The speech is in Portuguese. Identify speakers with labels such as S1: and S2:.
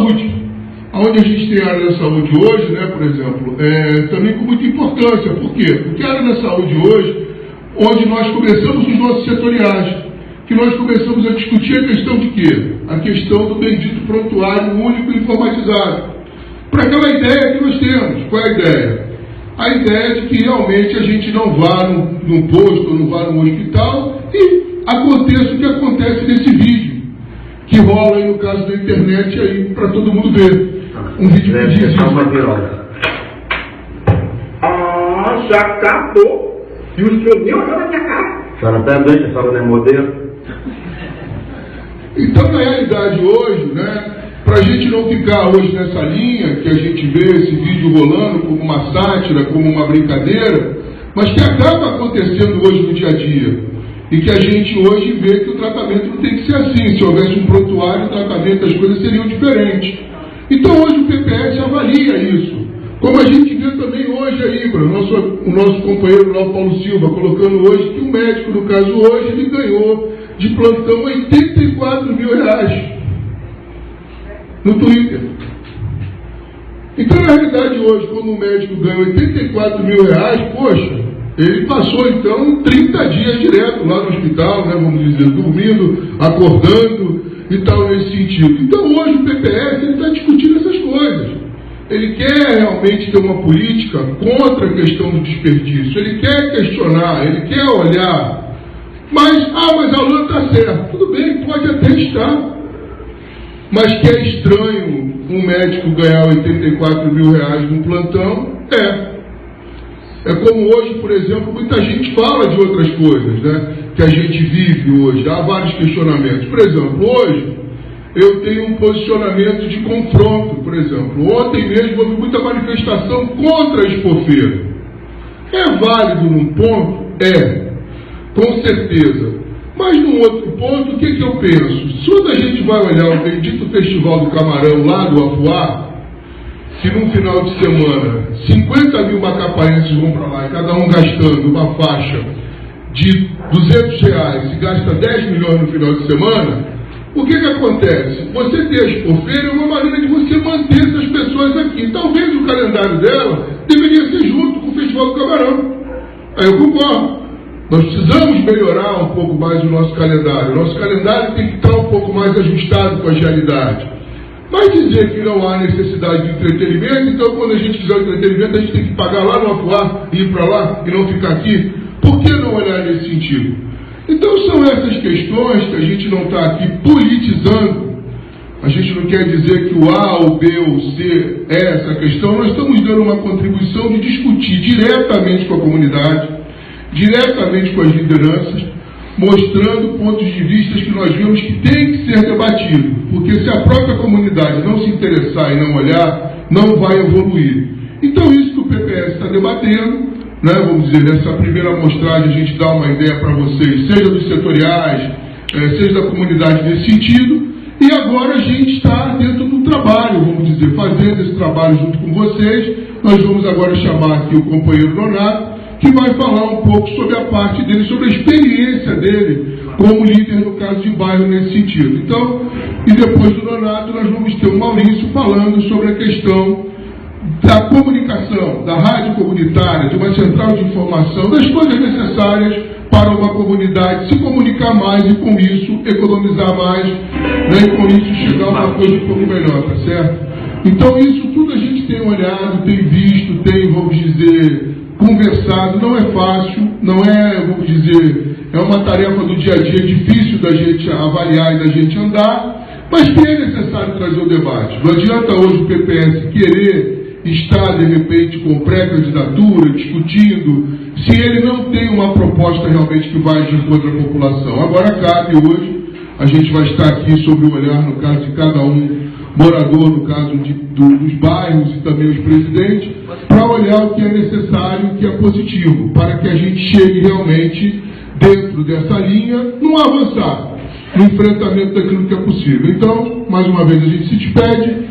S1: saúde, onde a gente tem a área da saúde hoje, né, por exemplo, também com muita importância. Por quê? Porque a área da saúde hoje, onde nós começamos os nossos setoriais, que nós começamos a discutir a questão de quê? A questão do bendito prontuário único e informatizado. Para aquela ideia que nós temos. Qual é a ideia? A ideia de que realmente a gente não vá num posto, não vá num hospital e aconteça o que acontece nesse vídeo, que rola aí no caso da internet aí para todo mundo ver. Um vídeo que diz isso.
S2: Já acabou. E o senhor nem olhou na minha cara.
S3: A senhora está doente, a senhora não é modelo?
S1: Então, na realidade, hoje, né, para a gente não ficar hoje nessa linha, que a gente vê esse vídeo rolando como uma sátira, como uma brincadeira, mas que acaba acontecendo hoje no dia a dia. E que a gente hoje vê que o tratamento não tem que ser assim. Se houvesse um prontuário, o tratamento, as coisas seriam diferentes. Então, hoje o PPS avalia isso. Como a gente vê também hoje aí, o nosso companheiro lá, o Paulo Silva, colocando hoje que o médico, no caso hoje, ele ganhou de plantão R$84 mil no Twitter. Então, na realidade, hoje, quando o médico ganha R$84 mil, poxa, ele passou, então, 30 dias direto lá no hospital, né, vamos dizer, dormindo, acordando e tal, nesse sentido. Então, hoje, o PPS está discutindo essas coisas. Ele quer realmente ter uma política contra a questão do desperdício. Ele quer questionar, ele quer olhar. Mas a Lula está certa. Tudo bem, pode até estar. Mas que é estranho um médico ganhar R$84 mil no plantão? É como hoje, por exemplo, muita gente fala de outras coisas, né, que a gente vive hoje. Há vários questionamentos. Por exemplo, hoje eu tenho um posicionamento de confronto, por exemplo. Ontem mesmo houve muita manifestação contra a Expofeira. É válido num ponto? Com certeza. Mas num outro ponto, o que eu penso? Se quando a gente vai olhar o bendito Festival do Camarão lá do Afuá, que num final de semana 50 mil macapaenses vão para lá e cada um gastando uma faixa de R$200 e gasta 10 milhões no final de semana, o que acontece? Você ter a Expofeira é uma maneira de você manter essas pessoas aqui. Talvez o calendário dela deveria ser junto com o Festival do Camarão. Aí eu concordo. Nós precisamos melhorar um pouco mais o nosso calendário. O nosso calendário tem que estar um pouco mais ajustado com a realidade. Mas dizer que não há necessidade de entretenimento, então quando a gente quiser o entretenimento, a gente tem que pagar lá no Afuá e ir para lá e não ficar aqui. Por que não olhar nesse sentido? Então são essas questões que a gente não está aqui politizando. A gente não quer dizer que o A, o B ou o C é essa questão. Nós estamos dando uma contribuição de discutir diretamente com a comunidade, diretamente com as lideranças, mostrando pontos de vista que nós vemos que tem que ser debatido. Porque se a própria comunidade não se interessar e não olhar, não vai evoluir. Então isso que o PPS está debatendo, né, vamos dizer, nessa primeira amostragem a gente dá uma ideia para vocês, seja dos setoriais, seja da comunidade nesse sentido, e agora a gente está dentro do trabalho, vamos dizer, fazendo esse trabalho junto com vocês. Nós vamos agora chamar aqui o companheiro Donato, que vai falar um pouco sobre a parte dele, sobre a experiência dele como líder, no caso de bairro, nesse sentido. Então, e depois do Donato, nós vamos ter o Maurício falando sobre a questão da comunicação, da rádio comunitária, de uma central de informação, das coisas necessárias para uma comunidade se comunicar mais e com isso economizar mais, né, e com isso chegar a uma coisa um pouco melhor, tá certo? Então isso tudo a gente tem olhado, tem visto, tem, vamos dizer, conversado. Não é fácil, não é, vamos dizer, é uma tarefa do dia a dia difícil da gente avaliar e da gente andar, mas que é necessário trazer o debate. Não adianta hoje o PPS querer estar, de repente, com pré-candidatura, discutindo, se ele não tem uma proposta realmente que vai de encontro à população. Agora cabe hoje, a gente vai estar aqui sobre o olhar, no caso de cada morador, no caso dos bairros e também os presidentes, para olhar o que é necessário, o que é positivo, para que a gente chegue realmente dentro dessa linha, não avançar no enfrentamento daquilo que é possível. Então, mais uma vez, a gente se despede.